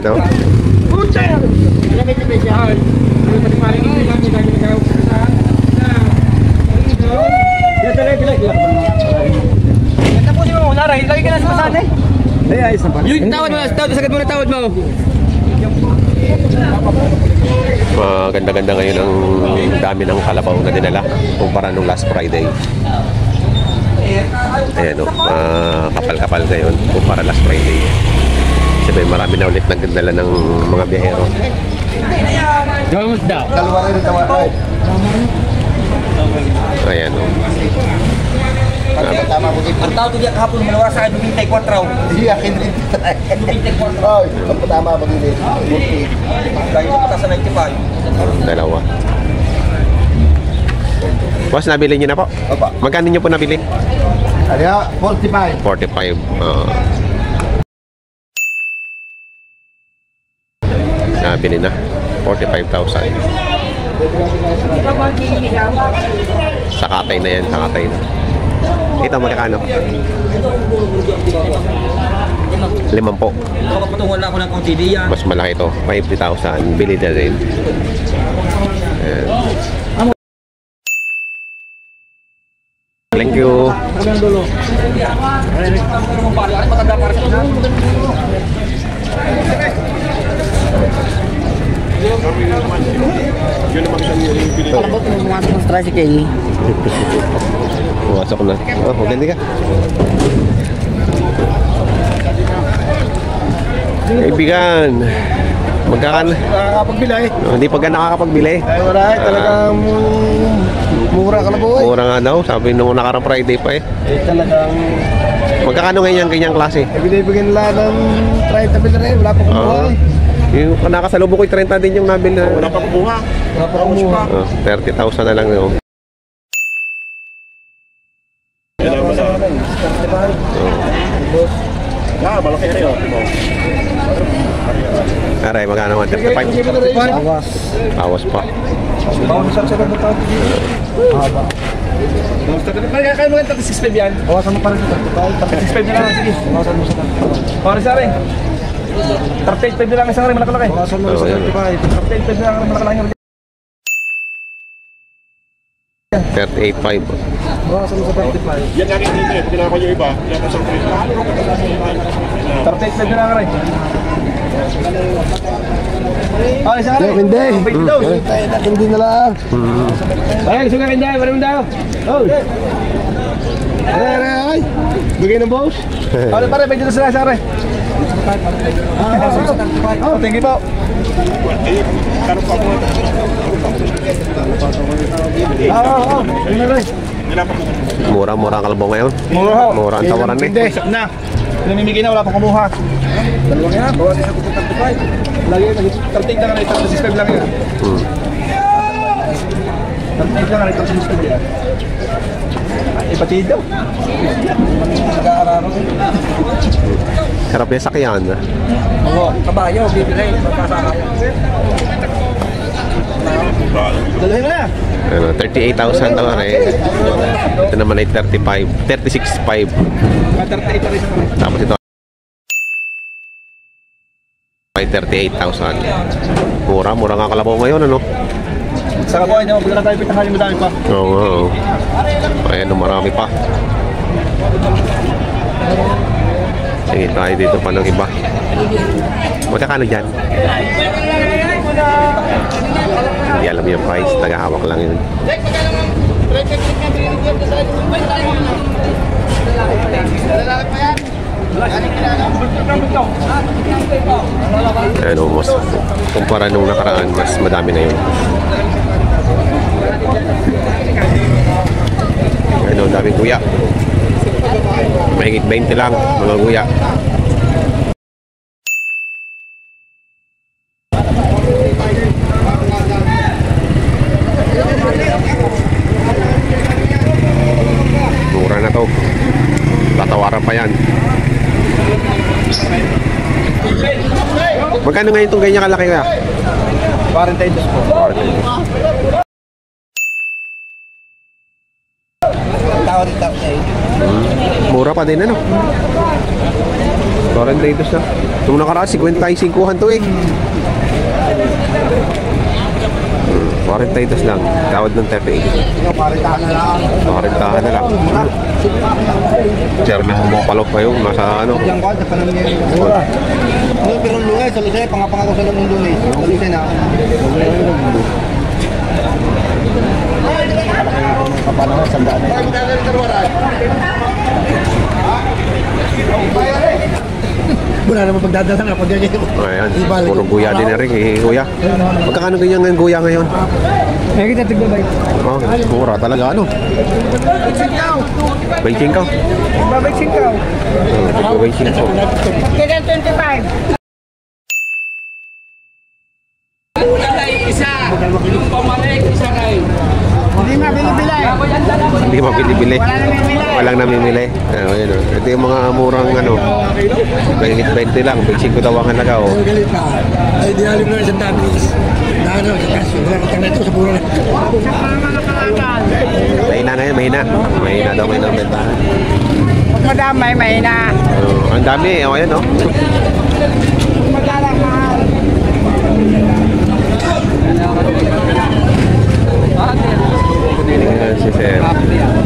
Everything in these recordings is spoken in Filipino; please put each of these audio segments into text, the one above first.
Ito. Pucha! Ilagay niyo ba siya? Ay, pati maling hindi lang kita ginagawa ko sa Tapusin mo muna, Ray. Lagi ka na sa masanay. Ay, ayos na pa. Yung tawad mo, sagad mo na tawad mo. Maganda-ganda ngayon ang dami ng kalabaw na dinala kumpara nung last Friday. Ayan o, kapal-kapal ngayon kumpara last Friday. Sabi, marami na ulit nagdala ng mga biyahero. Dalawa rin tawa. Ayan o. Tama po dito. Ang tao diya kahapon malawa sa akin 24. Hindi akin rin. 24. Oh, tama po dito. Dahil sa sa 95. Dalawa. Boss, nabili niyo na po? Opo. Magkano niyo po nabili? Ano ya? 45. 45. Nabili na. 45,000. Sa katay na yan. Sa katay na. Ito, magkano? 5 po. Nakapatungan na ako ng kaunti diyan. Mas malaki ito. 50,000. Bili na rin. Ayan. Thank you. Kalabot mo mga sa tricycle. Pumasok na. Oh, maganda ka. Kaibigan. Magkakan. Nakakapagbila eh. Hindi pa ka nakakapagbili. Ay wala eh. Talagang mura ka na po eh. Mura nga daw. Sabi nung nakarang Friday pa eh. Eh talagang Magkakano ngayon yung ganyang klase? binibigyan nila ng 30 mil rin. Wala pa kumuha eh. Yung nakasalubong ko 30 din yung nabili na. Wala pa kumuha. Wala pa kumuha. 30,000 na lang yun. Malaki rin oh. Aray, magkano naman? 35? Awas. Awas pa. Bawang sa sa ng tao. Haba. Kaya mo 36 yan. Awasan mo pa rin sa 35. 36 na lang sige. Awasan mo sa 35. Para sa rin. 38 na lang isang rin malaki. Awasan mo sa 35. 38 na lang malaki. 38.5. Awasan mo sa 35. Yan lagi dito eh. Kailangan ko yung iba. Kailangan ko sa 38 na lang rin. Ah, isang rin. Hindi. Hindi na lang. Ay, gusto nga hindi. Wala mo daw. Oh. Ay. Bigay ng boss. Ano pare, pwede na sila, sare. Oh, thank you po. Tanong pa mo. Yun na rin. Mura-mura ang kalabaw ngayon. Mura ho. Mura ang tawaran eh. Hindi, sak na. Pinamimigay na, wala pang kumuha. Dalawang yan, bawa din sa 35. Lagi, 38 lang rin, 36 lang yan. 38 lang rin, 36 yan. Ay, batid daw. Nag-aararo. Harap niya sakyan. Oo, kabayo, bibili, magkasama. Dalahin mo na. Ano, 38,000 daw eh. Ito naman ay 36.5. 38 na rin. Tapos ito ay 38,000. Mura nga kalabaw ngayon, ano? Saka po, hindi mo pagkakata tayo pitahalin mo dami pa. Oo nga. Ayan, marami pa. Sige, tayo dito pa ng iba. Magkakano dyan? Hindi alam yung price. Tagahawak lang yun. Ano, mas kumpara nung nakaraan, mas madami na yun. Ano, daming kuya. Mahigit 20 lang, mga kuya. Mura na to. Tatawaran pa yan. Magkano ngayon itong ganyan kalaki kuya? 42 po. Tawad ito eh. Mura pa din ano? 42 na. Itong nakaraan, 55-an to eh. 42 lang. Tawad ng 38. Paritahan na lang. Makarintahan na lang. Chairman mo palok pa yung nasa ano. Yang kwan, kapanan niya yung mura. Pero lungay, sa lusay, pangapangako sa lamang lungay. Sa lusay na. Wala naman pagdadala na pag ganyan. Ayan, puro guya din na rin eh, kuya. Magkakano ganyan ng guya ngayon? May kita tigbabay. Oh, mura talaga ano? 25. Babay singkaw. 25. Kaya 25. Hindi mabili-bili. Hindi mabili-bili. Walang namimili. Ayan, oh. Ito yung mga murang ano. 20 lang. 25 daw ang halaga. Oh. Galit na. Ay, di alim na isang tamis. Na ano, sa kasyo. Wala kang ito sa puro na. Mahina ngayon, mahina. Mahina daw ngayon ang bentahan. Pag madamay, mahina. Oh, ang dami. Oh, ayan, oh. Magalang mahal. Ayan, si Sir.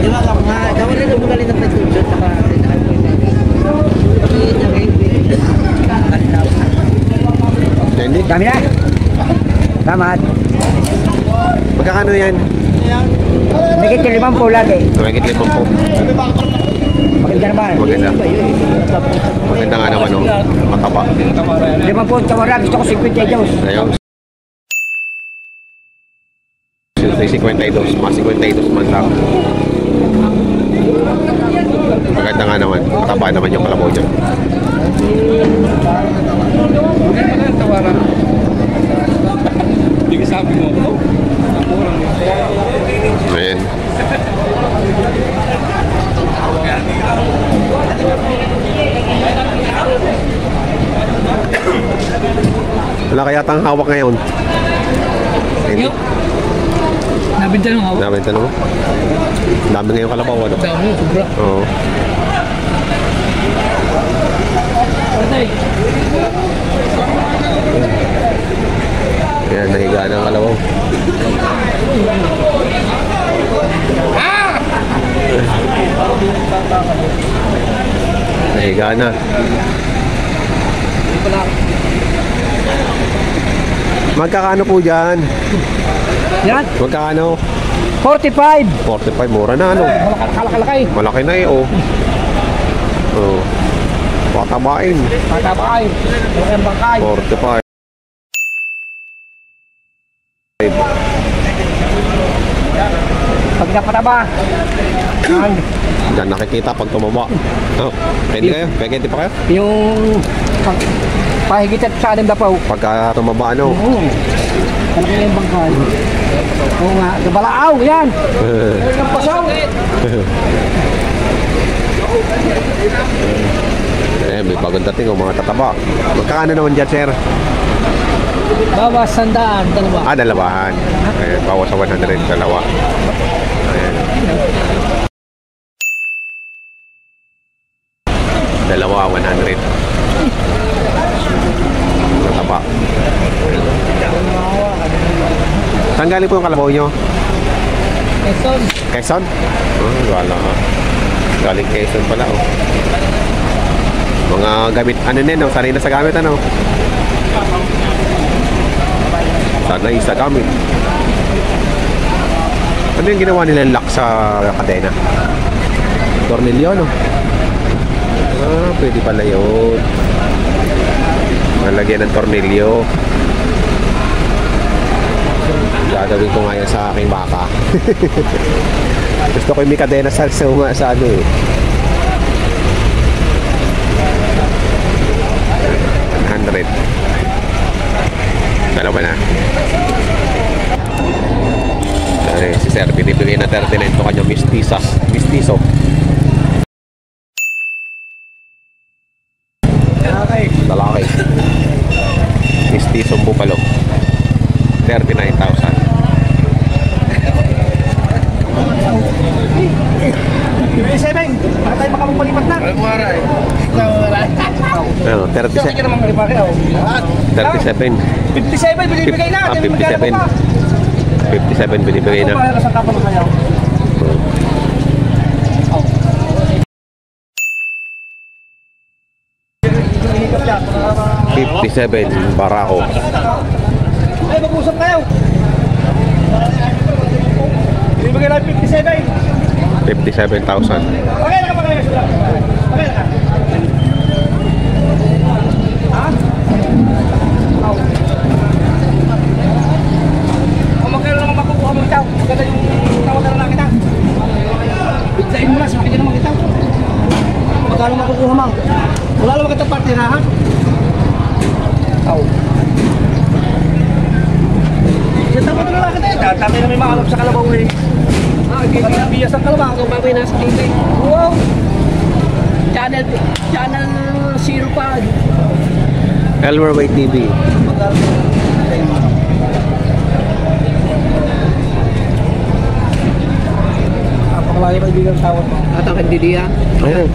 Di ba lang nga, gawin rin mo galing ng pagsusunod sa Hindi. Dami na. Salamat. Magkakano yan? Nagkit yung 50 lagi. Tumagit 5 po. Maganda na ba? Maganda. Maganda nga naman, oh. Mataba. 50 tawara. Gusto ko 50 Diyos. Ayaw. 52, mga 52 man lang. Maganda nga naman. Mataba naman yung kalabaw dyan. Hindi sabi mo. Ayan. Wala kaya tang hawak ngayon? Hindi. Nabinta nung hawak. Nabenta na mo? Dami ngayon kalabaw, ano? Dami, sobra. Oo. Ayan, nahiga na ang kalabaw. Nahiga na. Magkakano po dyan? Yan, Magkakano? 45. 45, mura na ano? Kalaki. Malaki na eh, oh. Oh. Patabain. Matabay. Malaki ang bangkay. 45. Pag napataba. Yan. Diyan nakikita pag tumaba. Oh, pwede kayo? Pwede pa kayo? Yung pahigitat sa alim dapaw. Pagka tumaba ano? Oo. Malaki yung bangkay. Oo nga. Gabalaaw. Yan. Ang pasaw. Eh, may bagong dating oh, mga tataba. Magkakano naman dyan, sir? Bawas sandaan. Dalawa. Ah, dalawahan. Eh, bawas sa 100, dalawa. Ayan. Dalawa, 100. Tataba. Saan galing po yung kalabaw nyo? Quezon. Quezon? Oh, wala. Galing Quezon pala, oh. Mga gamit, ano din, oh, sanay na sa gamit, ano? Sanay sa gamit. Ano yung ginawa nila lock sa kadena? Tornilyo, no? Ah, pwede pala yun. Malagyan ng tornilyo. Gagawin ko nga yan sa aking baka. Gusto ko yung may kadena sa ano eh. 100. Dalawa na. Dali, si Sir, binibigay na 39 to kanyang mistiso. Lalaki. Mistisong bupalo. 39,000. Para tayo makamapalipat na. Ano, 37. Sige naman malipake. 37. 57. Binibigay na. 57. 57 binibigay na. Para sa tapon ng kayaw. 57 Barako. Ay, mag-usap tayo. Binibigay lang 57. 57,000. Okay na ka ba kayo? Okay na ka? Ha? Kung magkano naman makukuha mo itaw, maganda yung tawag na lang kita. Biglain mo lang, sa akin naman itaw. Magkano makukuha mo? Wala naman kita partirahan. Yan tawag na lang kita. Tatay na may makalap sa kalabaw eh. Biyas ang kalabaw. Kumabay na sa TV. Wow! Channel 0 pa. Elmer Way TV. Napakalayo pa ibigay ang tawad mo. At ang kandidiya. Ayan.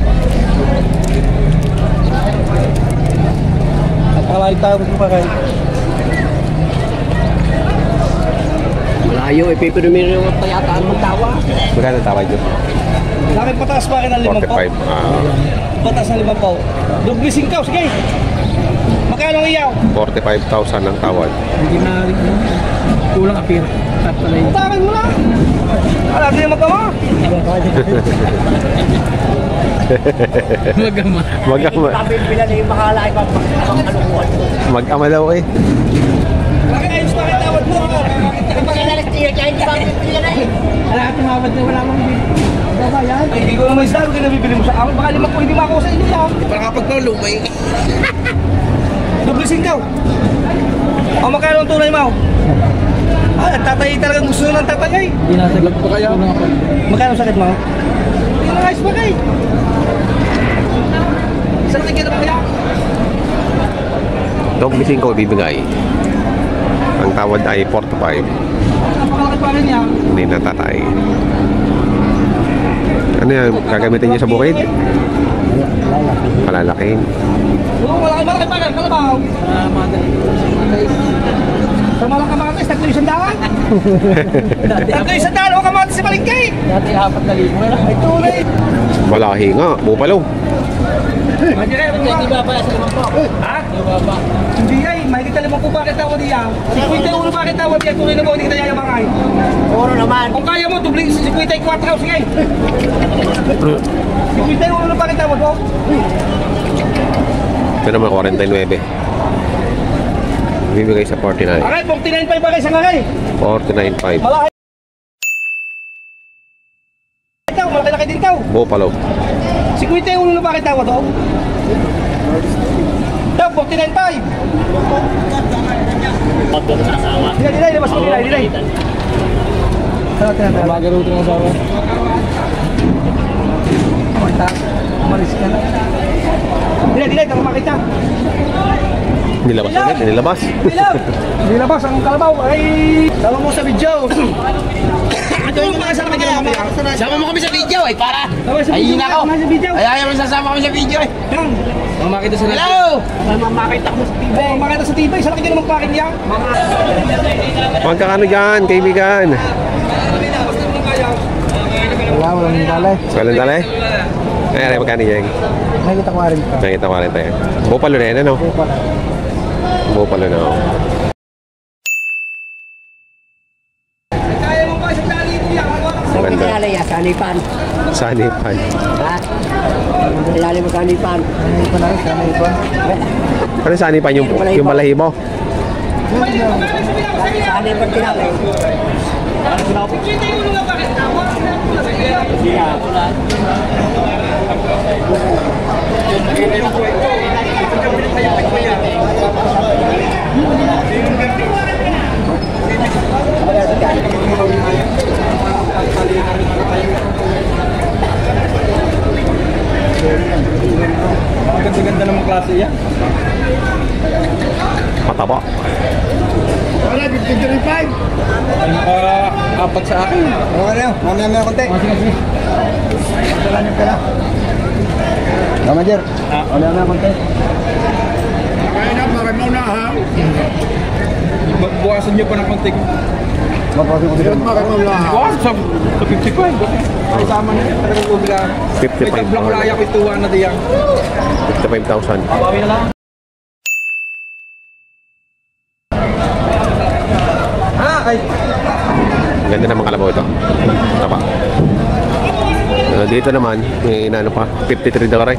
Napakalayo tawad mo pa kayo. Malayo, ipipirumir yung payataan ng tawa. Magkano tawad yun? Bakit pataas pa akin ng 5 po? 45. Pataas ng 5 po. Dublising ka, sige. Magkano ang iyaw? 45,000 ang tawad. Hindi na kulang apir. At pala yun. Utakin mo lang. Alam niyo magkama. Magama. Mag-ama. Bila na yung makalaki pa pang-alukuhan. Mag-ama daw eh. Bakit ayos na kayo tawad mo? Pag-inalas tiyo, kaya hindi pa pipili na eh. Wala ka tumawad na wala mong babayan. Ay, hindi ko naman isla. Huwag nabibili mo sa akin. Baka limang po, hindi makakuha sa inyo yan. Para kapag lumay. Dublising ka. O magkano ang tunay mo? Ah, tatay talaga gusto ng tatay. Hindi nasaglag pa kaya. Magkano ang sakit mo? Hindi na ayos pa kayo. Isang tingin na ba kaya? Dog missing ko bibigay. Ang tawad ay 45. Napakalaki pa rin yan. Hindi natatay. Ano yan? Gagamitin niyo sa bukid? Palalakin. Oo, malaki pa rin. Kalabaw. Sa malang kamatis, tatlo yung sandaan. Tatlo yung sandaan. O kamatis sa balingkay. Dati 4,000 na. Ay, tunay. Malahi nga. Bupalo. Hindi ba pa sa limang po? Ha? Hindi ba ba? Hindi ay, mahigit na limang po bakit tawad niya. 51 bakit tawad niya, tuloy na mo, hindi kita yayamangay. Puro naman. Kung kaya mo, dubling 54, sige. 51 na bakit tawad mo? Ito naman 49. Bibigay sa 49. Okay, 49 pa sa ngangay. 49.5. Malaki. Ikaw, malaki-laki din ikaw. Bupalo. 51 na bakit tawad mo? Ikaw, 49.5. Dilay, labas mo dilay. Magaro ito ng asawa. Umalis ka na. Dilay, tama makita. Nilabas ulit. Nilabas. Nilabas ang kalabaw ay... Tama mo sa video. Ito yung mga kasama niya mamaya. Sama mo kami sa video eh, para. Ayun ako. Ay, ayaw mo sasama kami sa video eh. Yan. Makita sa hello! Makita ko sa TV. Oo, makita sa TV. Sa laki niya naman pakin niya. Magkakano dyan, kaibigan? Wala nang balay. Walang dala eh? Ay, magkano dyan? Nakita ko rin. Nakita ko rin tayo. Bupalo na yan, ano? Bupalo na ako. Kaya mo pa isang dali mo yan. Saan ka kilala ya? Sa Anipan. Sanipan. Ha? Kilala mo sa Anipan. Ano sanipan yung balahibo? Sa Anipan kilala eh. Ganda-ganda naman klase yan. Mataba. Wala, 53.5. Apat sa akin. Oo na, mamaya na konti. Sige. Wala niyo pala. Tama, Jer. Wala na konti. Kaya na, marami mo na ha. Bukasan niyo pa ng konti. Marami mo na ha. Bukas sa 55. Kasama niya. Talagang ubila. 55. May tablang laya ko ituwa na diyan. 55,000. Bawi na lang. Ay. Ganda ng mga kalabaw ito. Taba. Dito naman, may inano pa, 53 daw rin.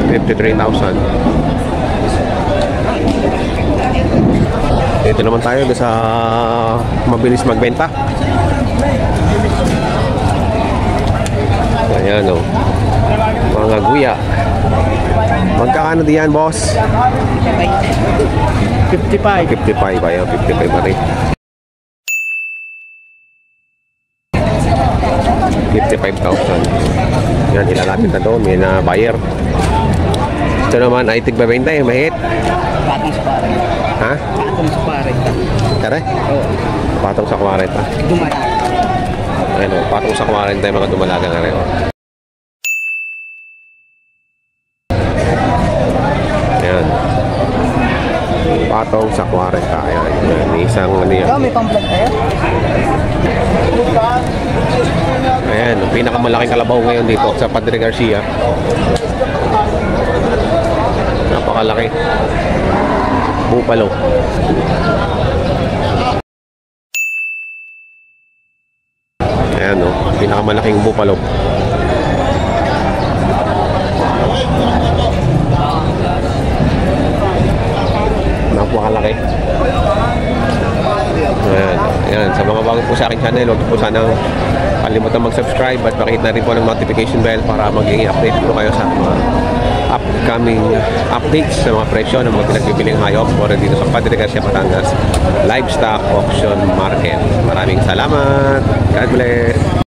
$53,000. Dito naman tayo sa mabilis magbenta. Ayan o. Mga guya. Magkakano diyan, boss? 55. 55. Ayan, 55 pa rin. 55,000. Yan, ilalapit na doon. May na buyer. Ito naman ay tigba 20. Mahit. Patong sa pare. Ha? Patong sa pare. Tara? Oo. Patong sa 40. Dumala. Ayan o, patong sa 40 mga dumalaga nga rin. Ayan. Patong sa 40. Ayan. Isang ano yan. May pang-vlog tayo? Ayan, ang pinakamalaking kalabaw ngayon dito sa Padre Garcia. Napakalaki. Bupalo. Ayan o, pinakamalaking bupalo. Napakalaki. Ayan, ayan. Sa mga bago po sa aking channel, huwag po sanang kalimutan mag-subscribe at pakihit na rin po ng notification bell para maging update po kayo sa mga upcoming updates sa mga presyo ng mga pinagbibiling hayop o dito sa Padre Garcia, Batangas Livestock Auction Market. Maraming salamat. God bless.